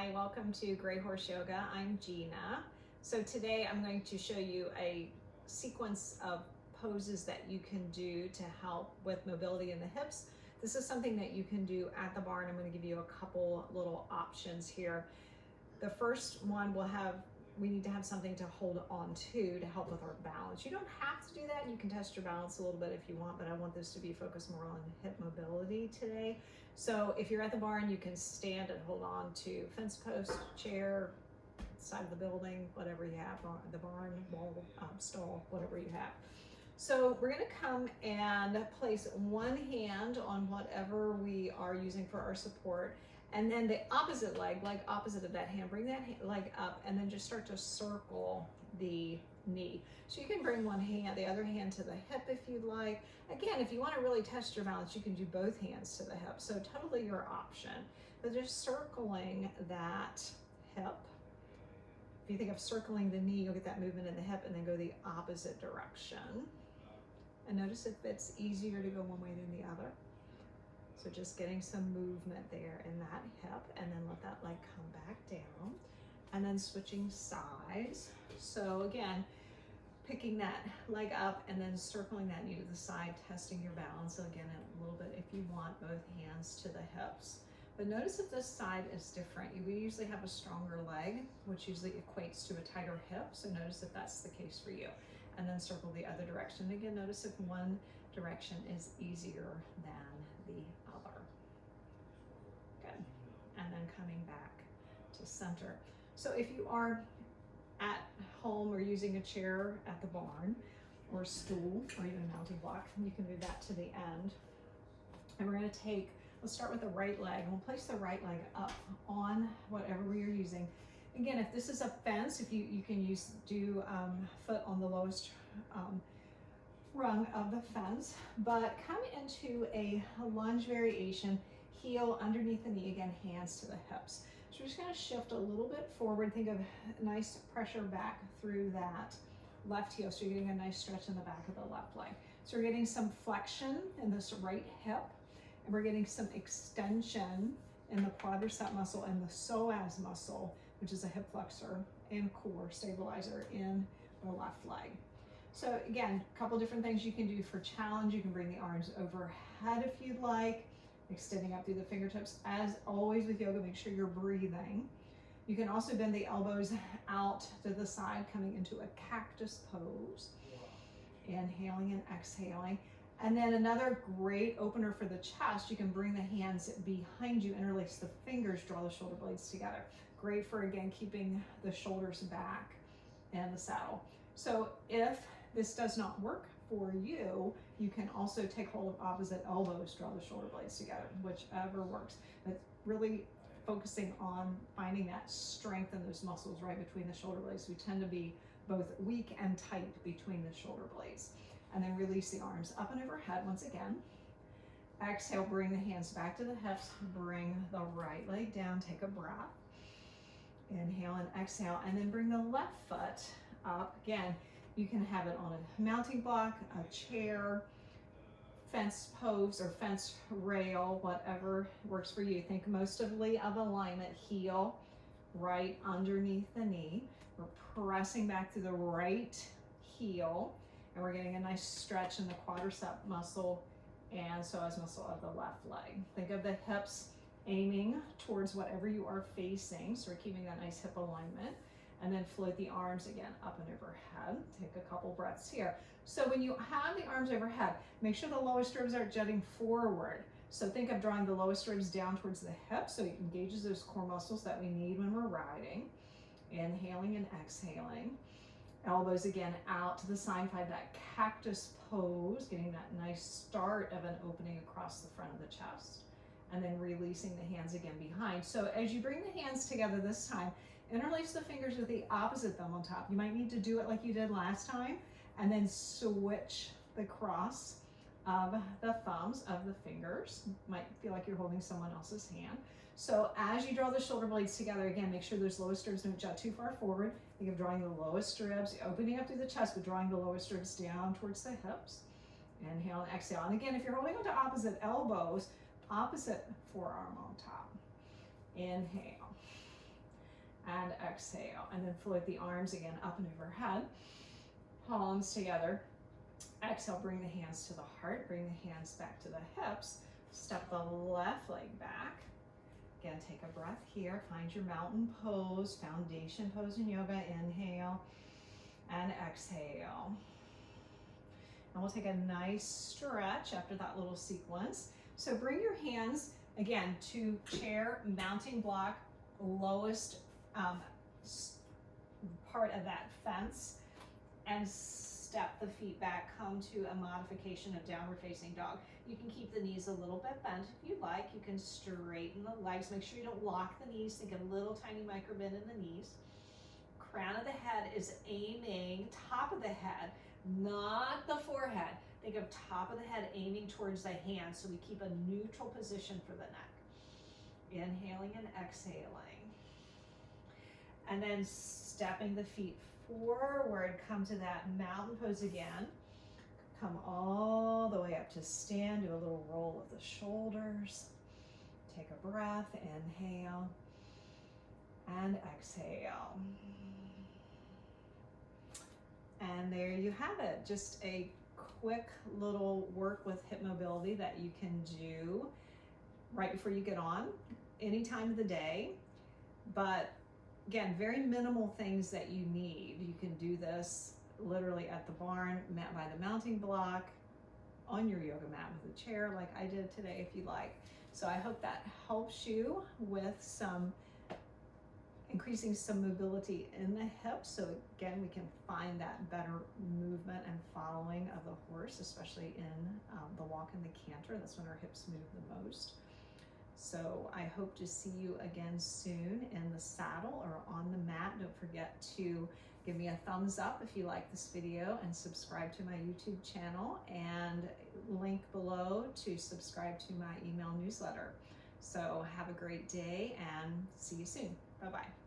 Hi, welcome to Grey Horse Yoga. I'm Gina. So today I'm going to show you a sequence of poses that you can do to help with mobility in the hips. This is something that you can do at the barn. I'm going to give you a couple little options here. The first one we need to have something to hold on to help with our balance. You don't have to do that. You can test your balance a little bit if you want, but I want this to be focused more on hip mobility today. So if you're at the barn, you can stand and hold on to fence post, chair, side of the building, whatever you have, the barn, wall, stall, whatever you have. So we're going to come and place one hand on whatever we are using for our support, and then the opposite leg opposite of that hand, bring that leg up and then just start to circle the knee. So you can bring one hand, the other hand to the hip if you'd like. Again, if you want to really test your balance, you can do both hands to the hip. So totally your option, but just circling that hip. If you think of circling the knee, you'll get that movement in the hip, and then go the opposite direction. And notice if it's easier to go one way than the other. So just getting some movement there in that hip, and then let that leg come back down, and then switching sides. So again, picking that leg up and then circling that knee to the side, testing your balance. So again, a little bit if you want both hands to the hips. But notice if this side is different. We usually have a stronger leg, which usually equates to a tighter hip. So notice if that's the case for you. And then circle the other direction. Again, notice if one direction is easier than the other. Good. And then coming back to center. So if you are at home or using a chair at the barn or a stool or even a mounting block, you can move that to the end. And we're going to let's start with the right leg. We'll place the right leg up on whatever we are using. Again, if this is a fence, if you can do foot on the lowest rung of the fence, but come into a lunge variation, heel underneath the knee, again, hands to the hips. So we're just gonna shift a little bit forward. Think of nice pressure back through that left heel. So you're getting a nice stretch in the back of the left leg. So we're getting some flexion in this right hip, and we're getting some extension in the quadricep muscle and the psoas muscle, which is a hip flexor and core stabilizer in the left leg. So again, a couple different things you can do for challenge. You can bring the arms overhead if you'd like, extending up through the fingertips. As always with yoga, make sure you're breathing. You can also bend the elbows out to the side, coming into a cactus pose. Inhaling and exhaling. And then another great opener for the chest, you can bring the hands behind you, interlace the fingers, draw the shoulder blades together. Great for, again, keeping the shoulders back in the saddle. So if this does not work for you, you can also take hold of opposite elbows, draw the shoulder blades together, whichever works. But really focusing on finding that strength in those muscles right between the shoulder blades. We tend to be both weak and tight between the shoulder blades. And then release the arms up and overhead once again. Exhale, bring the hands back to the hips, bring the right leg down, take a breath. Inhale and exhale, and then bring the left foot up. Again, you can have it on a mounting block, a chair, fence post or fence rail, whatever works for you. Think mostly of alignment, heel right underneath the knee. We're pressing back through the right heel, and we're getting a nice stretch in the quadricep muscle and psoas muscle of the left leg. Think of the hips aiming towards whatever you are facing. So we're keeping that nice hip alignment. And then float the arms again up and overhead. Take a couple breaths here. So when you have the arms overhead, make sure the lowest ribs are jutting forward. So think of drawing the lowest ribs down towards the hips so it engages those core muscles that we need when we're riding. Inhaling and exhaling. Elbows again out to the side, find that cactus pose, getting that nice start of an opening across the front of the chest. And then releasing the hands again behind. So as you bring the hands together this time, interlace the fingers with the opposite thumb on top. You might need to do it like you did last time, and then switch the cross of the thumbs of the fingers. Might feel like you're holding someone else's hand. So as you draw the shoulder blades together, again, make sure those lowest ribs don't jut too far forward. Think of drawing the lowest ribs, opening up through the chest, but drawing the lowest ribs down towards the hips. Inhale and exhale. And again, if you're holding onto opposite elbows, opposite forearm on top. Inhale. and exhale. And then float the arms again up and overhead, palms together. Exhale, bring the hands to the heart, bring the hands back to the hips. Step the left leg back. Again, take a breath here. Find your mountain pose, foundation pose in yoga. Inhale and exhale. And we'll take a nice stretch after that little sequence. So bring your hands, again, to chair, mounting block, lowest part of that fence, and step the feet back. Come to a modification of downward facing dog. You can keep the knees a little bit bent if you'd like. You can straighten the legs. Make sure you don't lock the knees. Think a little tiny micro bend in the knees. Crown of the head is aiming top of the head, not the forehead. Think of top of the head aiming towards the hands, so we keep a neutral position for the neck. Inhaling and exhaling. And then stepping the feet forward, come to that mountain pose again. Come all the way up to stand, do a little roll of the shoulders. Take a breath, inhale and exhale. And there you have it, just a quick little work with hip mobility that you can do right before you get on, any time of the day. But again, very minimal things that you need. You can do this literally at the barn, by the mounting block, on your yoga mat with a chair like I did today if you like. So I hope that helps you with increasing some mobility in the hips. So again, we can find that better movement and following of the horse, especially in the walk and the canter. That's when our hips move the most. So I hope to see you again soon in the saddle or on the mat. Don't forget to give me a thumbs up if you like this video, and subscribe to my YouTube channel, and link below to subscribe to my email newsletter. So have a great day and see you soon. Bye-bye.